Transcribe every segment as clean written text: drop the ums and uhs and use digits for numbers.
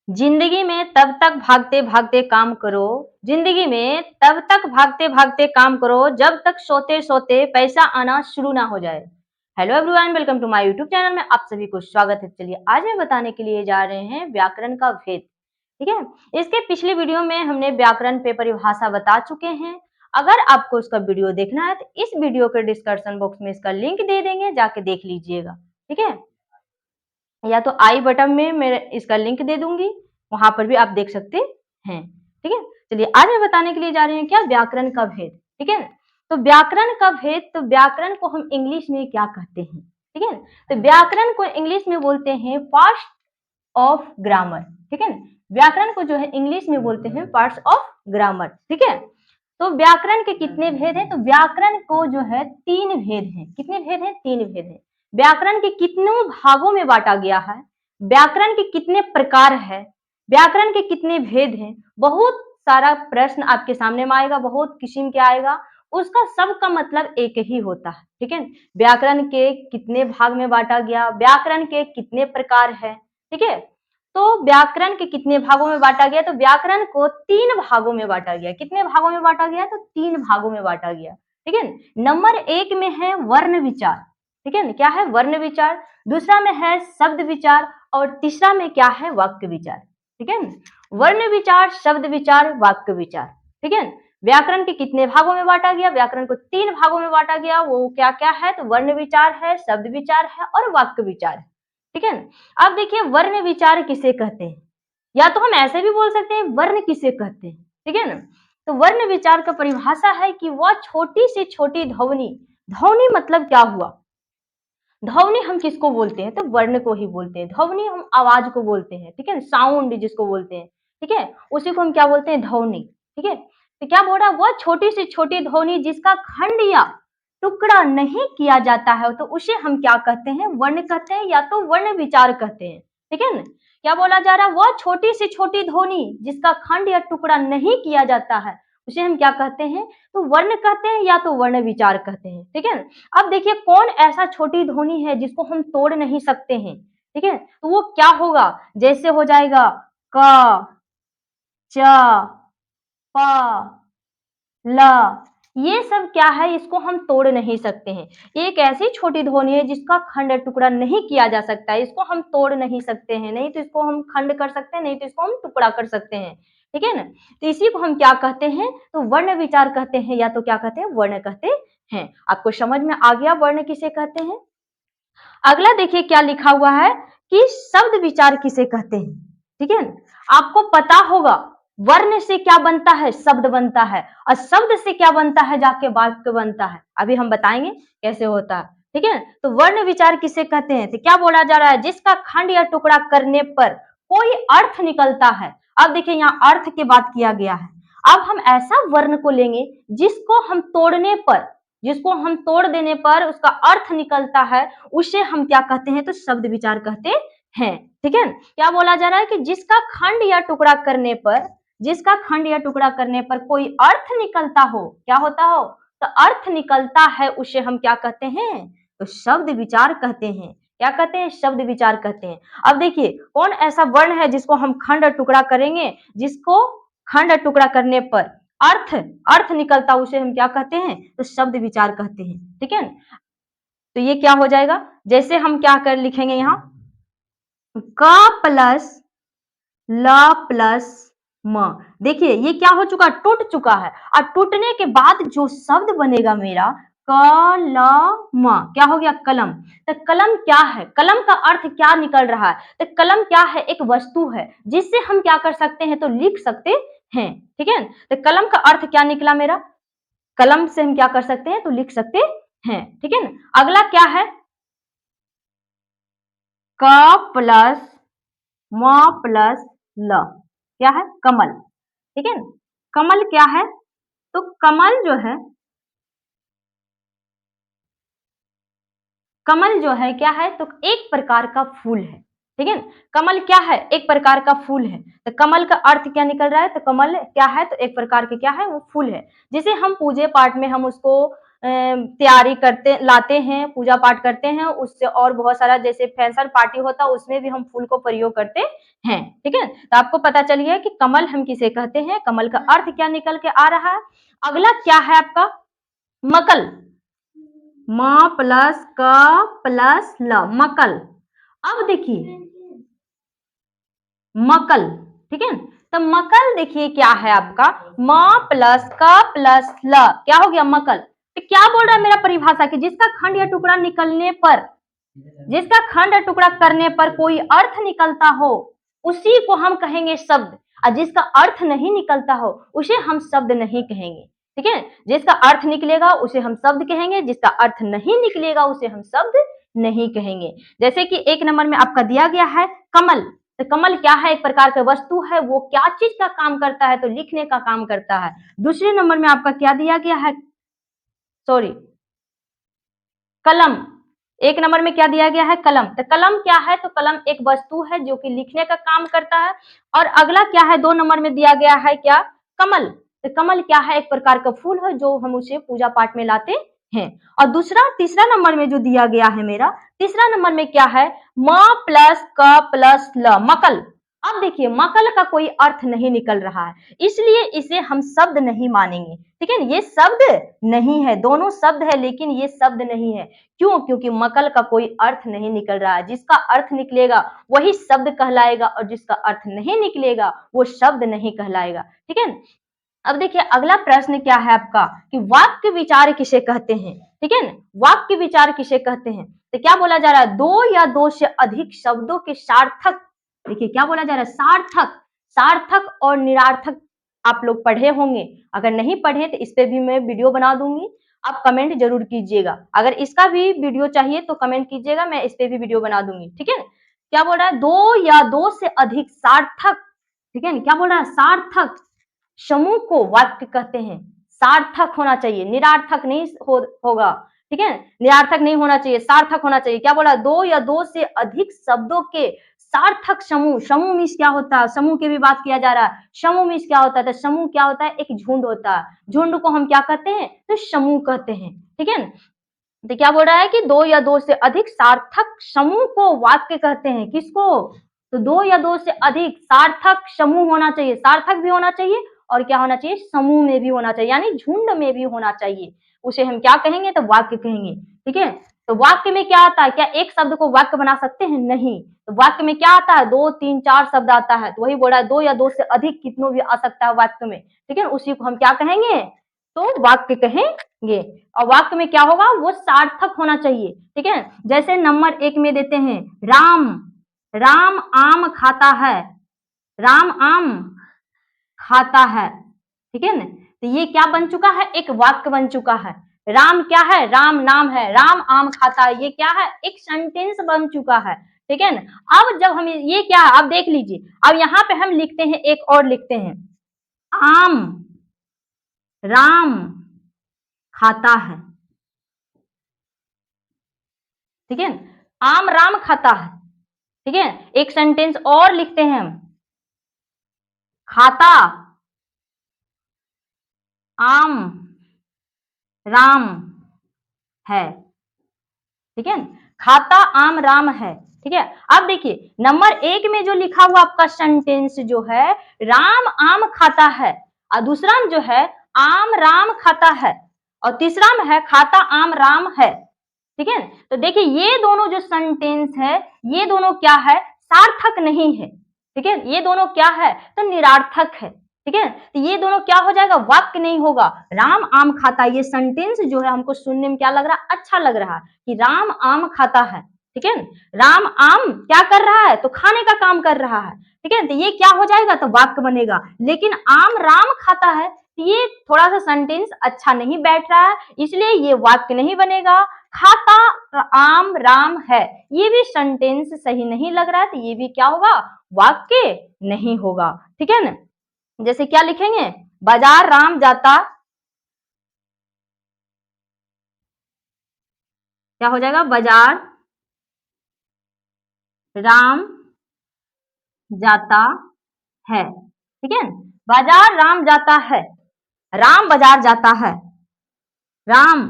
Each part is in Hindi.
जिंदगी में तब तक भागते भागते काम करो। जिंदगी में तब तक भागते भागते काम करो जब तक सोते सोते पैसा आना शुरू ना हो जाए। Hello everyone, welcome to my YouTube channel में आप सभी को स्वागत है। चलिए आज मैं बताने के लिए जा रहे हैं व्याकरण का भेद। ठीक है, इसके पिछले वीडियो में हमने व्याकरण पे परिभाषा बता चुके हैं। अगर आपको उसका वीडियो देखना है तो इस वीडियो के डिस्क्रिप्शन बॉक्स में इसका लिंक दे देंगे, जाके देख लीजिएगा। ठीक है, या तो आई बटन में मैं इसका लिंक दे दूंगी, वहां पर भी आप देख सकते हैं। ठीक है, चलिए आज मैं बताने के लिए जा रही हूँ क्या, व्याकरण का भेद। ठीक है, तो व्याकरण का भेद, तो व्याकरण को हम इंग्लिश में क्या कहते हैं? ठीक है, तो व्याकरण को इंग्लिश में बोलते हैं पार्ट्स ऑफ ग्रामर। ठीक है, व्याकरण को जो है इंग्लिश में बोलते हैं पार्ट्स ऑफ ग्रामर। ठीक है, तो व्याकरण के कितने भेद हैं? तो व्याकरण को जो है तीन भेद हैं। कितने भेद हैं? तीन भेद हैं। व्याकरण के कितनों भागों में बांटा गया है, व्याकरण के कितने प्रकार है, व्याकरण के कितने भेद हैं, बहुत सारा प्रश्न आपके सामने में आएगा, बहुत किस्म के आएगा, उसका सबका मतलब एक ही होता है। ठीक है, व्याकरण के कितने भाग में बांटा गया, व्याकरण के कितने प्रकार है। ठीक है, तो व्याकरण के कितने भागों में बांटा गया? तो व्याकरण को तीन भागों में बांटा गया। कितने भागों में बांटा गया? तो तीन भागों में बांटा गया। ठीक है, नंबर एक में है वर्ण विचार। ठीक है, क्या है? वर्ण विचार। दूसरा में है शब्द विचार और तीसरा में क्या है? वाक्य विचार। ठीक है, वर्ण विचार, शब्द विचार, वाक्य विचार। ठीक है, व्याकरण के कितने भागों में बांटा गया? व्याकरण को तीन भागों में बांटा गया। वो क्या क्या है? तो वर्ण विचार है, शब्द विचार है और वाक्य विचार है। ठीक है, अब देखिए वर्ण विचार किसे कहते हैं, या तो हम ऐसे भी बोल सकते हैं वर्ण किसे कहते हैं। ठीक है ना, तो वर्ण विचार का परिभाषा है कि वह छोटी से छोटी ध्वनि, ध्वनि मतलब क्या हुआ? ध्वनि हम किसको बोलते हैं? तो वर्ण को ही बोलते हैं। ध्वनि हम आवाज को बोलते हैं। ठीक है, साउंड जिसको बोलते हैं। ठीक है, उसी को हम क्या बोलते हैं? ध्वनि। ठीक है, तो क्या बोल रहा है? वह छोटी से छोटी ध्वनि जिसका खंड या टुकड़ा नहीं किया जाता है, तो उसे हम क्या कहते हैं? वर्ण कहते हैं, या तो वर्ण विचार कहते हैं। ठीक है ना, क्या बोला जा रहा है? वह छोटी से छोटी ध्वनि जिसका खंड या टुकड़ा नहीं किया जाता है, उसे हम क्या कहते हैं? तो वर्ण कहते हैं या तो वर्ण विचार कहते हैं। ठीक है, अब देखिए कौन ऐसा छोटी ध्वनि है जिसको हम तोड़ नहीं सकते हैं? ठीक है, तो वो क्या होगा? जैसे हो जाएगा क, च, प, ल, ये सब क्या है? इसको हम तोड़ नहीं सकते हैं। एक ऐसी छोटी ध्वनि है जिसका खंड टुकड़ा नहीं किया जा सकता है, इसको हम तोड़ नहीं सकते हैं। नहीं तो इसको हम खंड कर सकते हैं, नहीं तो इसको हम टुकड़ा कर सकते हैं। ठीक है ना, तो इसी को हम क्या कहते हैं? तो वर्ण विचार कहते हैं, या तो क्या कहते हैं? वर्ण कहते हैं। आपको समझ में आ गया वर्ण किसे कहते हैं? अगला देखिए क्या लिखा हुआ है कि शब्द विचार किसे कहते हैं। ठीक है, आपको पता होगा वर्ण से क्या बनता है? शब्द बनता है, और शब्द से क्या बनता है? जाके वाक्य बनता है। अभी हम बताएंगे कैसे होता है। ठीक है, तो वर्ण विचार किसे कहते हैं? तो क्या बोला जा रहा है? जिसका खंड या टुकड़ा करने पर कोई अर्थ निकलता है। अब देखिए यहाँ अर्थ की बात किया गया है। अब हम ऐसा वर्ण को लेंगे जिसको हम तोड़ने पर, जिसको हम तोड़ देने पर उसका अर्थ निकलता है, उसे हम क्या कहते हैं? तो शब्द विचार कहते हैं। ठीक है, क्या बोला जा रहा है कि जिसका खंड या टुकड़ा करने पर, जिसका खंड या टुकड़ा करने पर कोई अर्थ निकलता हो, क्या होता हो? तो अर्थ निकलता है, उसे हम क्या कहते हैं? तो शब्द विचार कहते हैं। क्या कहते हैं? शब्द विचार कहते हैं। अब देखिए कौन ऐसा वर्ण है जिसको हम खंड और टुकड़ा करेंगे, जिसको खंड और टुकड़ा करने पर अर्थ, अर्थ निकलता, उसे हम क्या कहते हैं? तो शब्द विचार कहते हैं। ठीक है, तो ये क्या हो जाएगा? जैसे हम क्या कर लिखेंगे यहाँ, क प्लस ल प्लस म। देखिए ये क्या हो चुका? टूट चुका है। और टूटने के बाद जो शब्द बनेगा मेरा, कलम, क्या हो गया? कलम। तो कलम क्या है? कलम का अर्थ क्या निकल रहा है? तो कलम क्या है? एक वस्तु है जिससे हम क्या कर सकते हैं? तो लिख सकते हैं। ठीक है, तो कलम का अर्थ क्या निकला मेरा? कलम से हम क्या कर सकते हैं? तो लिख सकते हैं। ठीक है ना, अगला क्या है? क प्लस म प्लस ल, क्या है? कमल। ठीक है ना, कमल क्या है? तो कमल जो है, कमल जो है क्या है? तो एक प्रकार का फूल है। ठीक है, कमल क्या है? एक प्रकार का फूल है। तो कमल का अर्थ क्या निकल रहा है? तो कमल क्या है? तो एक प्रकार के क्या है? वो फूल है, जिसे हम पूजे पाठ में हम उसको तैयारी करते लाते हैं, पूजा पाठ करते हैं, उससे और बहुत सारा जैसे फैशन पार्टी होता है उसमें भी हम फूल को प्रयोग करते हैं। ठीक है, तो आपको पता चल गया कि कमल हम किसे कहते हैं, कमल का अर्थ क्या निकल के आ रहा है। अगला क्या है आपका मकल, म प्लस क प्लस ल, मकल। अब देखिए मकल, ठीक है, तो मकल देखिए क्या है आपका म प्लस क प्लस ल, क्या हो गया मकल। तो क्या बोल रहा है मेरा परिभाषा कि जिसका खंड या टुकड़ा निकलने पर, जिसका खंड या टुकड़ा करने पर कोई अर्थ निकलता हो उसी को हम कहेंगे शब्द, और जिसका अर्थ नहीं निकलता हो उसे हम शब्द नहीं कहेंगे। ठीक है, जिसका अर्थ निकलेगा उसे हम शब्द कहेंगे, जिसका अर्थ नहीं निकलेगा उसे हम शब्द नहीं कहेंगे। जैसे कि एक नंबर में आपका दिया गया है कमल, तो कमल क्या है, एक प्रकार का वस्तु है, वो क्या चीज का काम करता है, तो लिखने का काम करता है। दूसरे नंबर में आपका क्या दिया गया है, सॉरी कलम, एक नंबर में क्या दिया गया है कलम, तो कलम क्या है, तो कलम एक वस्तु है जो कि लिखने का काम करता है। और अगला क्या है, 2 नंबर में दिया गया है क्या कमल, तो कमल क्या है, एक प्रकार का फूल है जो हम उसे पूजा पाठ में लाते हैं। और दूसरा तीसरा नंबर में जो दिया गया है मेरा, तीसरा नंबर में क्या है म प्लस क प्लस ल, मकल। अब देखिए मकल का कोई अर्थ नहीं निकल रहा है, इसलिए इसे हम शब्द नहीं मानेंगे। ठीक है, ये शब्द नहीं है, दोनों शब्द है लेकिन ये शब्द नहीं है। क्यों, क्योंकि मकल का कोई अर्थ नहीं निकल रहा है, जिसका अर्थ निकलेगा वही शब्द कहलाएगा और जिसका अर्थ नहीं निकलेगा वो शब्द नहीं कहलाएगा। ठीक है, अब देखिए अगला प्रश्न क्या है आपका कि वाक्य विचार किसे कहते हैं। ठीक है ना, वाक्य विचार किसे कहते हैं, तो क्या बोला जा रहा है, दो या दो से अधिक शब्दों के सार्थक, देखिए क्या बोला जा रहा है सार्थक, सार्थक और निरार्थक आप लोग पढ़े होंगे, अगर नहीं पढ़े तो इस पे भी मैं वीडियो बना दूंगी, आप कमेंट जरूर कीजिएगा। अगर इसका भी वीडियो चाहिए तो कमेंट कीजिएगा, मैं इस पे भी वीडियो बना दूंगी। ठीक है, क्या बोल रहा है, दो या दो से अधिक सार्थक, ठीक है, क्या बोल रहा है सार्थक समूह को वाक्य कहते हैं। सार्थक होना चाहिए, निरार्थक नहीं होगा। ठीक है, निरार्थक नहीं होना चाहिए, सार्थक होना चाहिए। क्या बोला, दो या दो से अधिक शब्दों के सार्थक समूह, समूह मीन्स क्या होता है, समूह की भी बात किया जा रहा है, समूह मीन्स क्या होता है, तो समूह क्या होता है, एक झुंड होता है, झुंड को हम क्या कहते हैं, तो समूह कहते हैं। ठीक है, तो क्या बोल रहा है कि दो या दो से अधिक सार्थक समूह को वाक्य कहते हैं, किसको, तो दो या दो से अधिक सार्थक समूह होना चाहिए, सार्थक भी होना चाहिए और क्या होना चाहिए, समूह में भी होना चाहिए, यानी झुंड में भी होना चाहिए, उसे हम क्या कहेंगे, तो वाक्य कहेंगे। ठीक है, तो वाक्य में क्या आता है, क्या एक शब्द को वाक्य बना सकते हैं, नहीं, तो वाक्य में क्या आता है, 2 3 4 शब्द आता है, तो वही बोल रहा है दो या दो से अधिक कितनों भी आ सकता है वाक्य में। ठीक है, उसी को हम क्या कहेंगे, तो वाक्य कहेंगे। और वाक्य में क्या होगा, वो सार्थक होना चाहिए। ठीक है, जैसे नंबर 1 में देते हैं राम, राम आम खाता है, राम आम खाता है। ठीक है ना, तो ये क्या बन चुका है, एक वाक्य बन चुका है। राम क्या है, राम नाम है, राम आम खाता है, ये क्या है, एक सेंटेंस बन चुका है। ठीक है ना, अब जब हम ये क्या है, अब देख लीजिए, अब यहाँ पे हम लिखते हैं, एक और लिखते हैं, आम राम खाता है। ठीक है, आम राम खाता है। ठीक है, एक सेंटेंस और लिखते हैं हम, खाता आम राम है। ठीक है, खाता आम राम है। ठीक है, अब देखिए नंबर 1 में जो लिखा हुआ आपका सेंटेंस जो है, राम आम खाता है, और दूसरा में जो है आम राम खाता है, और तीसरा में है खाता आम राम है। ठीक है, तो देखिए ये दोनों जो सेंटेंस है, ये दोनों क्या है, सार्थक नहीं है। ठीक है, ये दोनों क्या है, तो निरार्थक है। ठीक है, तो ये दोनों क्या हो जाएगा, वाक्य नहीं होगा। राम आम खाता, ये सेंटेंस जो है हमको सुनने में क्या लग रहा है, अच्छा लग रहा है कि राम आम खाता है। ठीक है, राम आम क्या कर रहा है, तो खाने का काम कर रहा है। ठीक है, तो ये क्या हो जाएगा, तो वाक्य बनेगा। लेकिन आम राम खाता है, ये थोड़ा सा सेंटेंस अच्छा नहीं बैठ रहा है, इसलिए ये वाक्य नहीं बनेगा। खाता आम राम है, ये भी सेंटेंस सही नहीं लग रहा है, तो ये भी क्या होगा, वाक्य नहीं होगा। ठीक है ना, जैसे क्या लिखेंगे, बाजार राम जाता, क्या हो जाएगा, बाजार राम जाता है। ठीक है, बाजार राम जाता है, राम बाजार जाता है, राम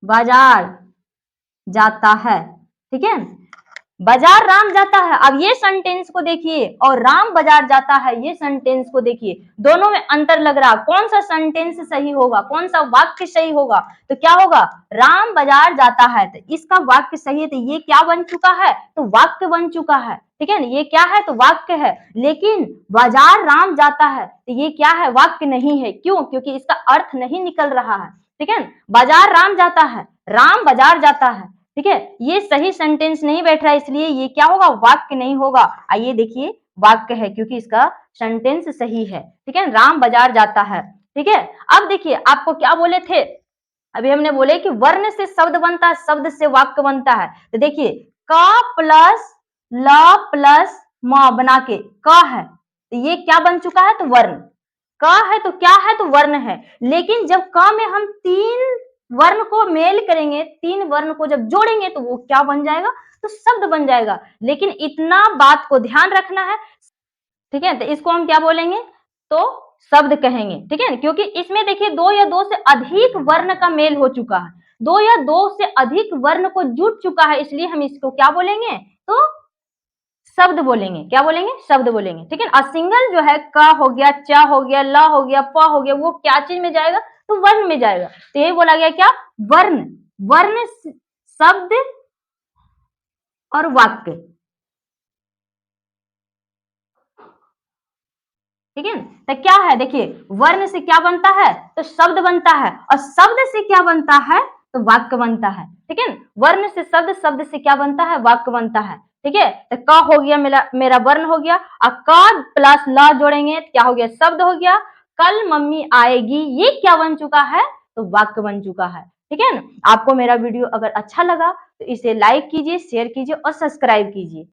बाजार जाता है, ठीक है। बाजार राम जाता है, अब ये सेंटेंस को देखिए और राम बाजार जाता है ये सेंटेंस को देखिए, दोनों में अंतर लग रहा, कौन सा सेंटेंस सही होगा, कौन सा वाक्य सही होगा, तो क्या होगा, राम बाजार जाता है, तो इसका वाक्य सही है, तो ये क्या बन चुका है, तो वाक्य बन चुका है, ठीक है ना, ये क्या है, तो वाक्य है। लेकिन बाजार राम जाता है, तो ये क्या है, वाक्य नहीं है, क्यों, क्योंकि इसका अर्थ नहीं निकल रहा है, ठीक है। बाजार राम जाता है, राम बाजार जाता है, ठीक है, ये सही सेंटेंस नहीं बैठ रहा है, इसलिए ये क्या होगा, वाक्य नहीं होगा। आइए देखिए, वाक्य है क्योंकि इसका सेंटेंस सही है, ठीक है, राम बाजार जाता है, ठीक है। अब देखिए आपको क्या बोले थे, अभी हमने बोले कि वर्ण से शब्द बनता है, शब्द से वाक्य बनता है, तो देखिए क प्लस ल प्लस म बना के क है, तो ये क्या बन चुका है, तो वर्ण, क है तो क्या है, तो वर्ण है। लेकिन जब क में हम तीन वर्ण को मेल करेंगे, तीन वर्ण को जब जोड़ेंगे तो वो क्या बन जाएगा, तो शब्द बन जाएगा। लेकिन इतना बात को ध्यान रखना है, ठीक है, तो इसको हम क्या बोलेंगे, तो शब्द कहेंगे, ठीक है, क्योंकि इसमें देखिए दो या दो से अधिक वर्ण का मेल हो चुका है, दो या दो से अधिक वर्ण को जुट चुका है, इसलिए हम इसको क्या बोलेंगे, तो शब्द बोलेंगे, क्या बोलेंगे, शब्द बोलेंगे, ठीक है। और सिंगल जो है क हो गया, च हो गया, ल हो गया, प हो गया, वो क्या चीज में जाएगा, तो वर्ण में जाएगा, तो ये बोला गया क्या, वर्ण, वर्ण शब्द और वाक्य, ठीक है। तो क्या है, देखिए वर्ण से क्या बनता है, तो शब्द बनता है, और शब्द से क्या बनता है, तो वाक्य बनता है, ठीक है। वर्ण से शब्द, शब्द से क्या बनता है, वाक्य बनता है, ठीक है। तो क हो गया मेरा वर्ण हो गया, और क प्लस ल जोड़ेंगे तो क्या हो गया, शब्द हो गया। कल मम्मी आएगी, ये क्या बन चुका है, तो वाक्य बन चुका है, ठीक है ना। आपको मेरा वीडियो अगर अच्छा लगा तो इसे लाइक कीजिए, शेयर कीजिए और सब्सक्राइब कीजिए।